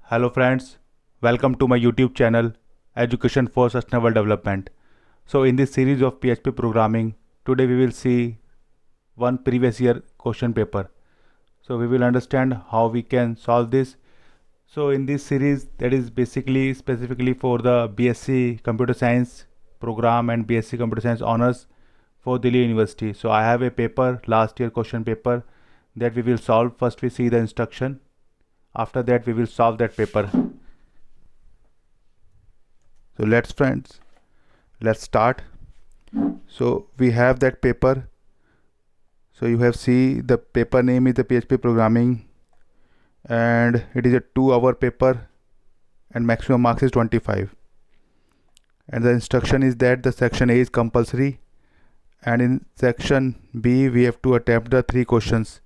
Hello friends, welcome to my YouTube channel Education for Sustainable Development. So in this series of PHP programming, today we will see one previous year question paper. So we will understand how we can solve this. So in this series, that is basically specifically for the BSc Computer Science program and BSc Computer Science honors for Delhi University. So I have a paper, last year question paper, that we will solve. First we see the instruction. After that we will solve that paper. So let's start. So we have that paper. So you have see the paper name is the PHP programming, and it is a 2-hour paper and maximum marks is 25. And the instruction is that the section A is compulsory, and in section B we have to attempt the 3 questions,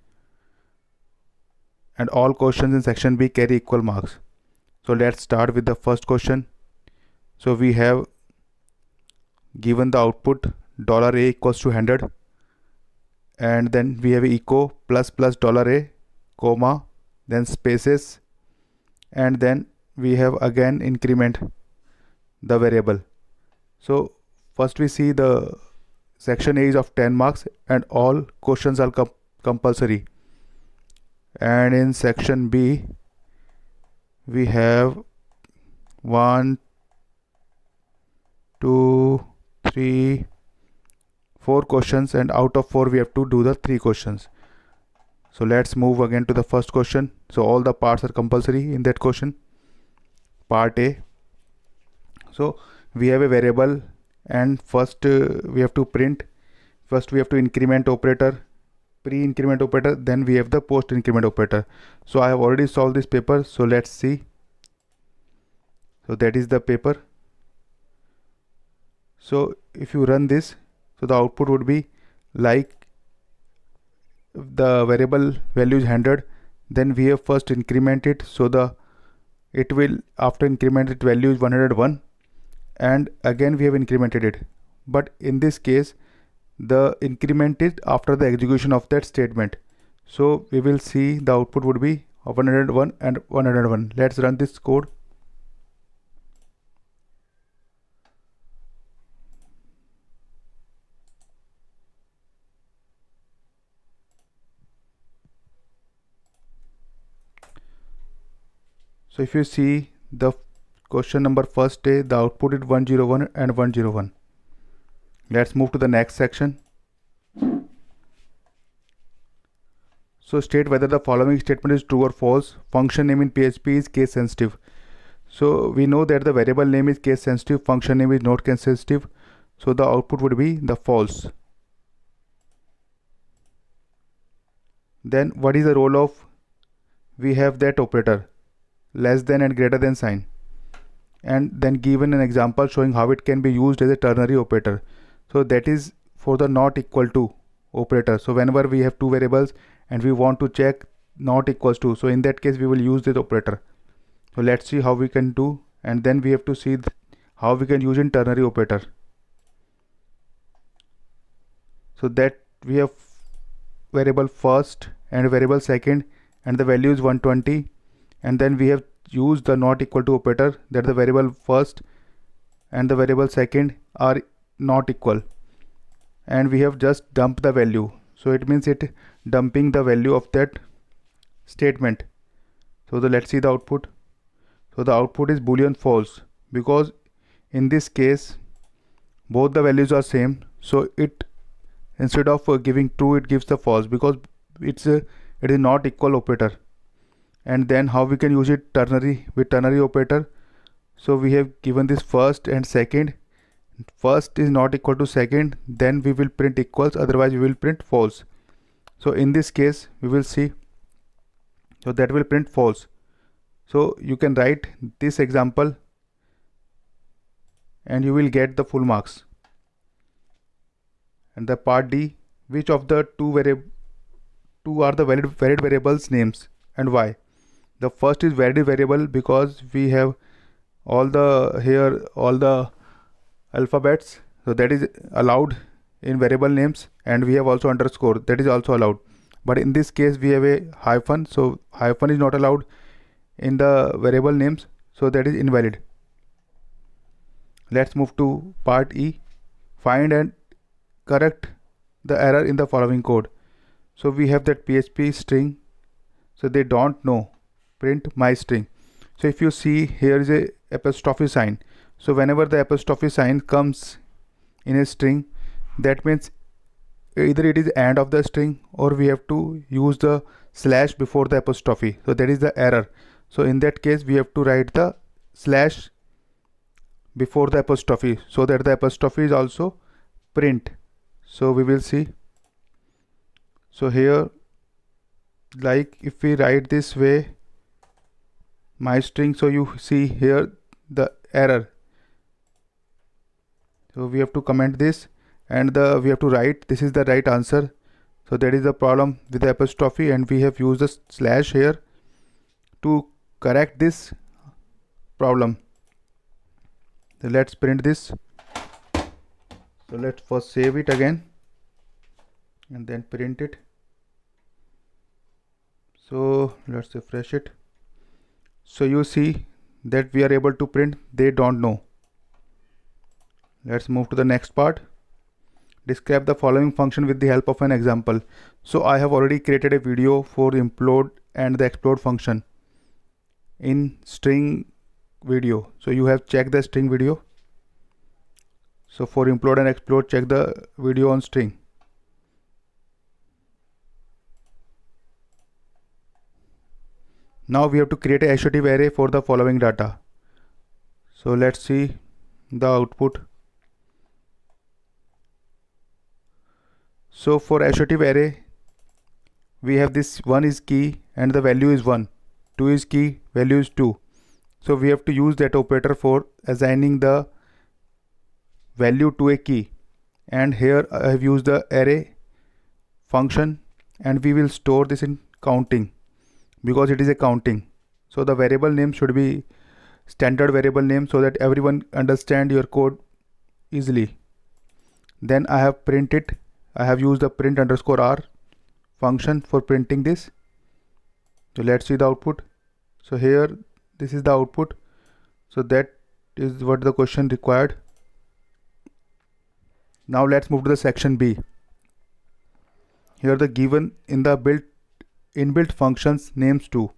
and all questions in section B carry equal marks. So let's start with the first question. So we have given the output $A equals to 100, and then we have echo plus $A, comma, then spaces, and then we have again increment the variable. So first we see the section A is of 10 marks and all questions are compulsory, and in section B we have 1, 2, 3, 4 questions, and out of 4 we have to do the 3 questions. So let's move again to the first question. So all the parts are compulsory in that question. Part A. So we have a variable, and first we have to print. First we have to increment operator, pre-increment operator, then we have the post-increment operator. So I have already solved this paper, so let's see. So that is the paper. So if you run this, so the output would be like the variable value is 100, then we have first increment it, so it will after incremented value is 101, and again we have incremented it, but in this case the increment is after the execution of that statement. So we will see the output would be 101 and 101. Let's run this code. So if you see the question number first day, the output is 101 and 101. Let's move to the next section. So state whether the following statement is true or false. Function name in PHP is case sensitive. So we know that the variable name is case sensitive, function name is not case sensitive. So the output would be the false. Then what is the role of, we have that operator less than and greater than sign, and then given an example showing how it can be used as a ternary operator. So that is for the not equal to operator. So whenever we have two variables and we want to check not equals to, so in that case we will use this operator. So let's see how we can do, and then we have to see how we can use in ternary operator. So that we have variable first and variable second, and the value is 120, and then we have used the not equal to operator, that the variable first and the variable second are not equal, and we have just dumped the value. So it means it dumping the value of that statement. So let's see the output. So the output is boolean false, because in this case both the values are same, so it instead of giving true it gives the false, because it is not equal operator. And then how we can use it ternary, with ternary operator. So we have given this first and second. First is not equal to second, then we will print equals, otherwise we will print false. So in this case we will see, so that will print false. So you can write this example and you will get the full marks. And the part D, which of the two are the valid variables names and why? The first is valid variable because we have all the alphabets, so that is allowed in variable names, and we have also underscore, that is also allowed. But in this case we have a hyphen, so hyphen is not allowed in the variable names, so that is invalid. Let's move to part E. Find and correct the error in the following code. So we have that PHP string, so they don't know, print my string. So if you see, here is a apostrophe sign. So whenever the apostrophe sign comes in a string, that means either it is end of the string or we have to use the slash before the apostrophe. So that is the error. So in that case we have to write the slash before the apostrophe, so that the apostrophe is also print. So we will see. So here, like if we write this way, my string, so you see here the error. So we have to comment this, and we have to write this is the right answer. So that is the problem with the apostrophe, and we have used the slash here to correct this problem. So let's print this. So let's first save it again and then print it. So let's refresh it. So you see that we are able to print they don't know. Let's move to the next part. Describe the following function with the help of an example. So I have already created a video for implode and the explode function in string video. So you have checked the string video. So for implode and explode, check the video on string. Now we have to create a associative array for the following data. So let's see the output. So for associative array, we have this 1 is key and the value is 1, 2 is key, value is 2. So we have to use that operator for assigning the value to a key, and here I have used the array function, and we will store this in counting because it is a counting. So the variable name should be standard variable name so that everyone understand your code easily. Then I have printed, I have used the print underscore r function for printing this. So let's see the output. So here this is the output. So that is what the question required. Now let's move to the section B. Here the given in the inbuilt functions names too.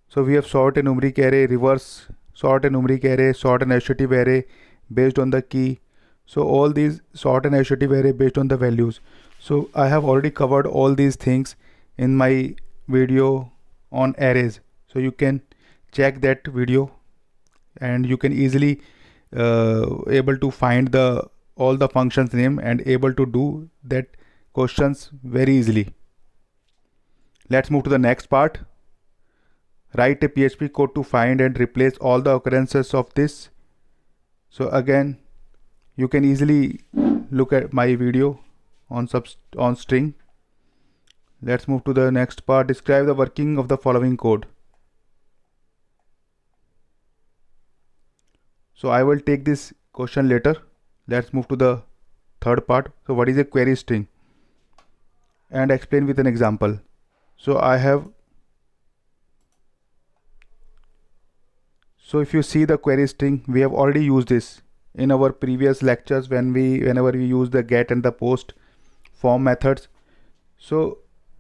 So we have sort a numeric array, reverse sort a numeric array, sort an associative array based on the key. So all these sort an associative array based on the values. So I have already covered all these things in my video on arrays. So you can check that video and you can easily able to find all the functions name and able to do that questions very easily. Let's move to the next part. Write a PHP code to find and replace all the occurrences of this. So again, you can easily look at my video on string. Let's move to the next part. Describe the working of the following code. So I will take this question later. Let's move to the third part. So what is a query string? And explain with an example. So if you see the query string, we have already used this in our previous lectures whenever we use the get and the post form methods. So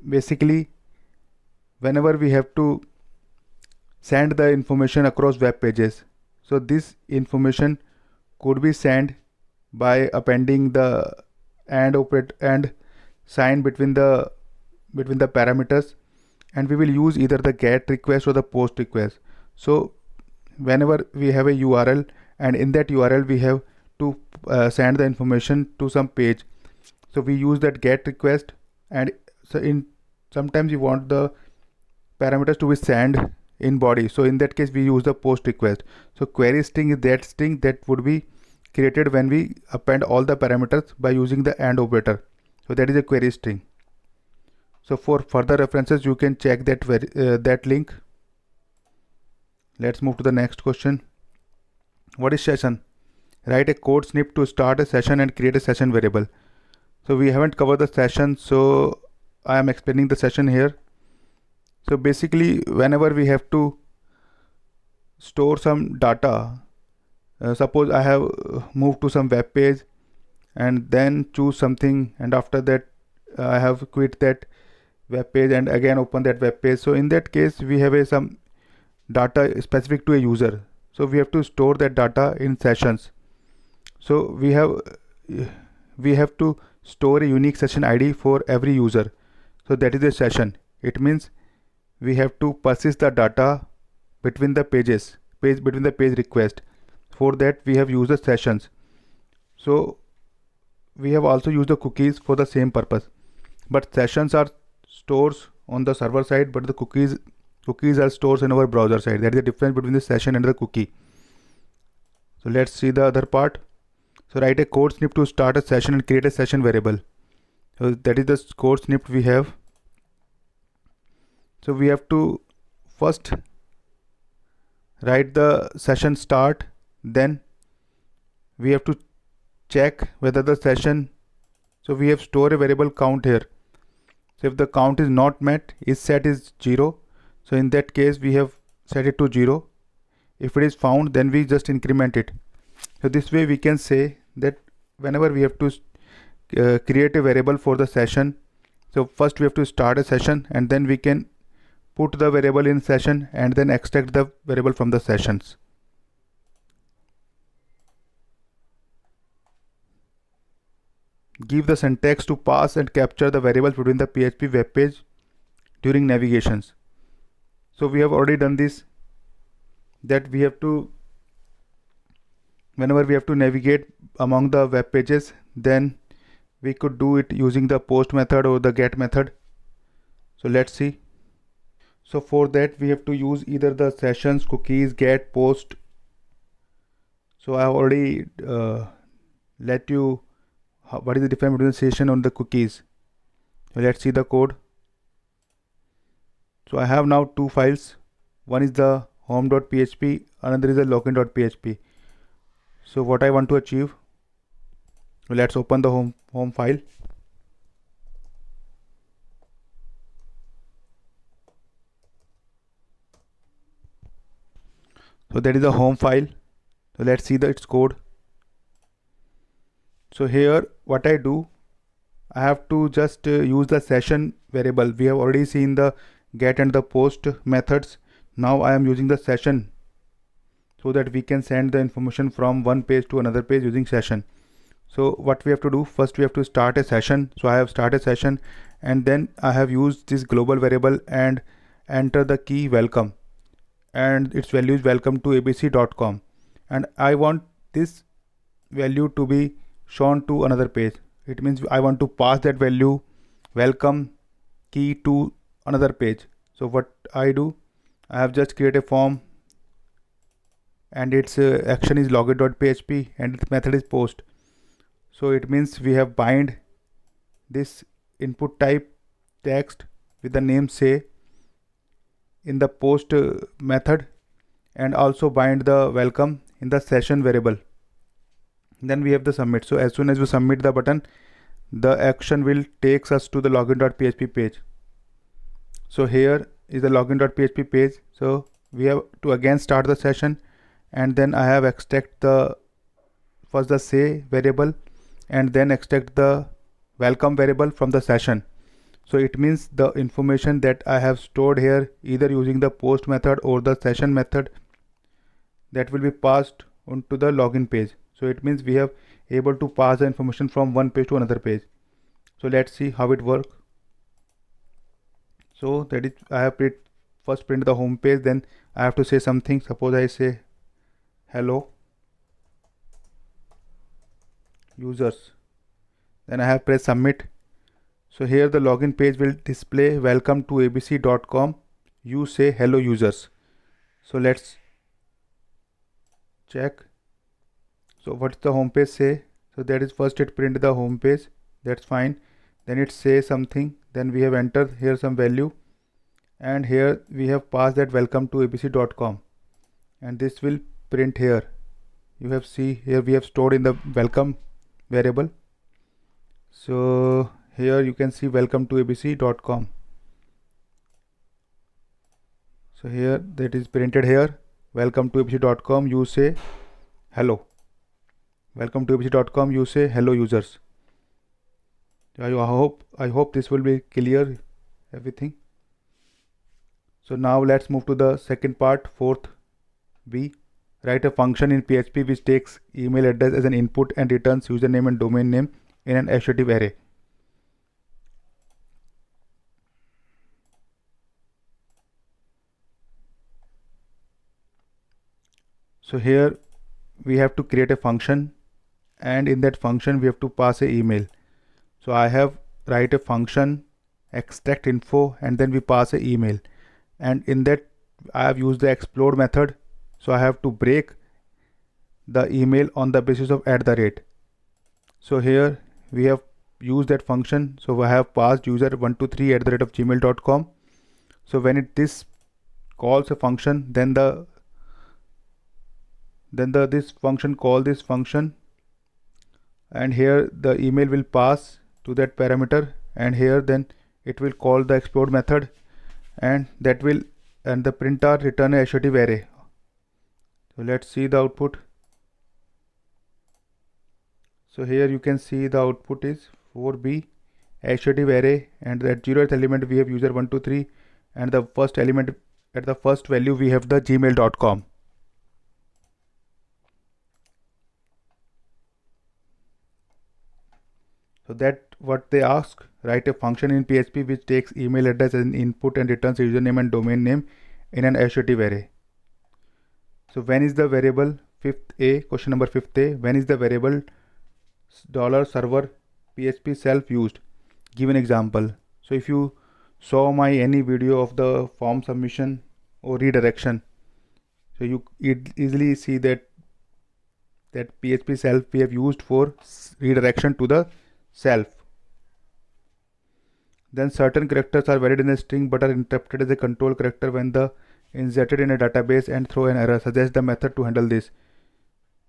basically, whenever we have to send the information across web pages, so this information could be sent by appending the and sign between the parameters, and we will use either the get request or the post request. So whenever we have a URL, and in that URL we have to send the information to some page, so we use that get request, and so sometimes you want the parameters to be sent in body, so in that case we use the post request. So query string is that string that would be created when we append all the parameters by using the AND operator. So that is a query string. So for further references you can check that link. Let's move to the next question. What is session? Write a code snip to start a session and create a session variable. So we haven't covered the session, so I am explaining the session here. So basically, whenever we have to store some data. Suppose I have moved to some web page and then choose something, and after that I have quit that web page and again open that web page. So in that case we have some data specific to a user, so we have to store that data in sessions. So we have to store a unique session ID for every user, so that is a session. It means we have to persist the data between the between the page request. For that we have used the sessions. So we have also used the cookies for the same purpose, but sessions are stores on the server side, but the cookies are stores in our browser side. That is the difference between the session and the cookie. So let's see the other part. So write a code snip to start a session and create a session variable. So that is the code snip we have. So we have to first write the session start, then we have to check whether the session, so we have store a variable count here. So if the count is not met, is set is 0. So in that case we have set it to 0. If it is found, then we just increment it. So this way we can say that whenever we have to create a variable for the session, so first we have to start a session and then we can put the variable in session and then extract the variable from the sessions. Give the syntax to pass and capture the variables between the PHP web page during navigations. So we have already done this, that we have to, whenever we have to navigate among the web pages, then we could do it using the post method or the get method. So let's see. So for that we have to use either the sessions, cookies, get, post. So I have already let you what is the difference between the session and the cookies. So let's see the code. So I have now two files. One is the home.php, another is the login.php. So what I want to achieve, let's open the home file. So that is the home file. So let's see its code. So here what I do, I have to just use the session variable. We have already seen the get and the post methods. Now I am using the session so that we can send the information from one page to another page using session. So what we have to do, first we have to start a session. So I have started a session and then I have used this global variable and enter the key welcome, and its value is welcome to abc.com, and I want this value to be shown to another page. It means I want to pass that value welcome key to another page. So what I do, I have just created a form and its action is login.php and its method is post. So it means we have bind this input type text with the name say in the post method, and also bind the welcome in the session variable. Then we have the submit. So as soon as we submit the button, the action will takes us to the login.php page. So here is the login.php page. So we have to again start the session, and then I have extract the first the say variable and then extract the welcome variable from the session. So it means the information that I have stored here, either using the post method or the session method, that will be passed onto the login page. So it means we have able to pass the information from one page to another page. So let's see how it works. So that is, I have first print the home page, then I have to say something. Suppose I say hello users, then I have press submit. So here the login page will display welcome to abc.com. You say hello users. So let's check. So what's the home page say? So that is, first it print the home page, that's fine. Then it says something, then we have entered here some value, and here we have passed that welcome to abc.com, and this will print here. You have see here we have stored in the welcome variable. So here you can see welcome to abc.com. So here that is printed here welcome to abc.com, you say hello. Welcome to abc.com, you say hello users. I hope this will be clear, everything. So now let's move to the second part, fourth B. Write a function in PHP which takes email address as an input and returns username and domain name in an associative array. So here we have to create a function, and in that function we have to pass a email. So I have write a function extract info and then we pass a email, and in that I have used the explode method. So I have to break the email on the basis of @. So here we have used that function. So I have passed user123@gmail.com. So when this calls a function, then this function call this function, and here the email will pass to that parameter, and here then it will call the explode method, and the printer return a associative array. So let's see the output. So here you can see the output is 4b associative array, and at 0th element we have user123, and the first element at the first value we have the gmail.com. So that what they ask, write a function in PHP which takes email address as an input and returns username and domain name in an associative array. So when is the variable question number 5A, when is the variable $server PHP self used? Give an example. So if you saw my any video of the form submission or redirection, so you easily see that PHP self we have used for redirection to the self. Then certain characters are varied in a string but are interpreted as a control character when the inserted in a database and throw an error. Suggest the method to handle this.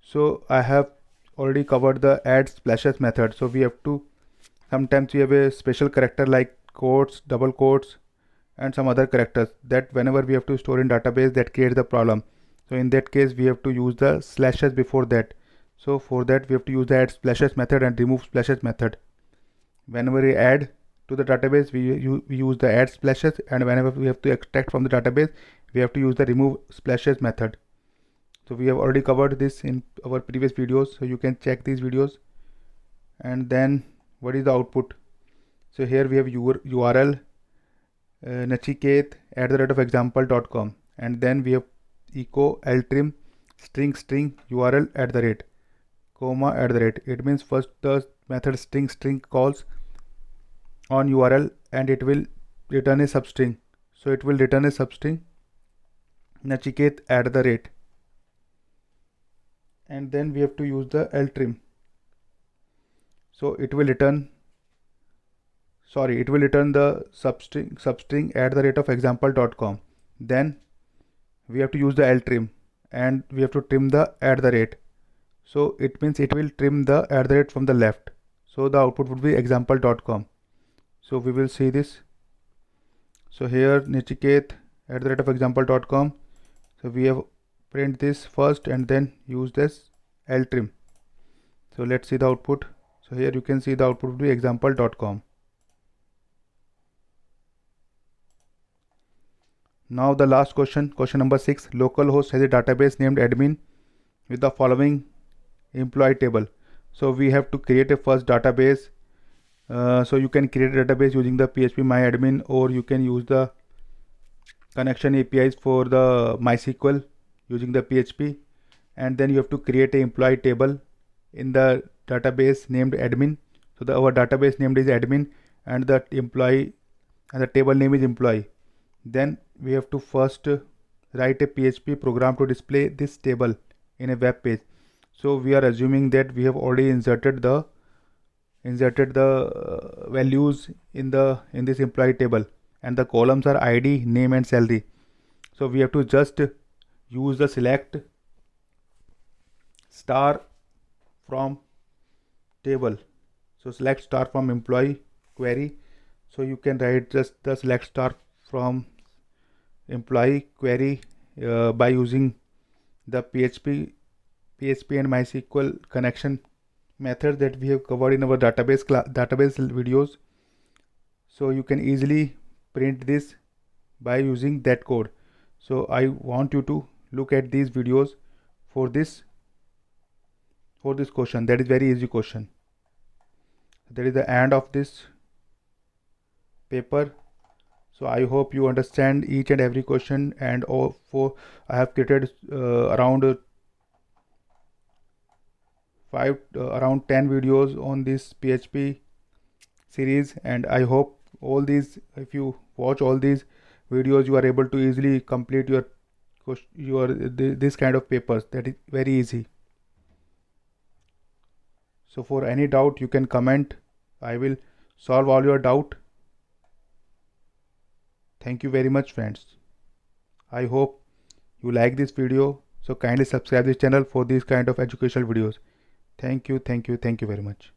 So I have already covered the add splashes method. So we have to, sometimes we have a special character like quotes, double quotes, and some other characters that whenever we have to store in database, that creates the problem. So in that case we have to use the slashes before that. So for that we have to use the add splashes method and remove splashes method. Whenever we add to the database, we use the add splashes, and whenever we have to extract from the database, we have to use the remove splashes method. So we have already covered this in our previous videos, so you can check these videos. And then what is the output? So here we have URL nachiket@example.com, and then we have echo ltrim string URL @ comma @. It means first the method string calls on URL and it will return a substring. So it will return a substring nachiket @, and then we have to use the ltrim. So it will return the substring @example.com. Then we have to use the ltrim and we have to trim the @. So it means it will trim the @ from the left. So the output would be example.com. So we will see this. So here nachiket @example.com. So we have print this first and then use this ltrim. So let's see the output. So here you can see the output would be example.com. Now the last question number 6. Localhost has a database named admin with the following employee table. So we have to create a first database. So you can create a database using the PHP MyAdmin, or you can use the connection APIs for the MySQL using the PHP, and then you have to create an employee table in the database named admin. So our database named is admin, and the employee and the table name is employee. Then we have to first write a PHP program to display this table in a web page. So we are assuming that we have already inserted the values in this employee table, and the columns are ID, name, and salary. So we have to just use the select star from table. So select star from employee query. So you can write just the select star from employee query by using the PHP and MySQL connection method that we have covered in our database videos. So you can easily print this by using that code. So I want you to look at these videos for this question. That is very easy question. That is the end of this paper. So I hope you understand each and every question, and I have created around 10 videos on this PHP series, and I hope if you watch all these videos, you are able to easily complete this kind of papers. That is very easy. So for any doubt, you can comment. I will solve all your doubt. Thank you very much, friends. I hope you like this video. So kindly subscribe this channel for these kind of educational videos. Thank you very much.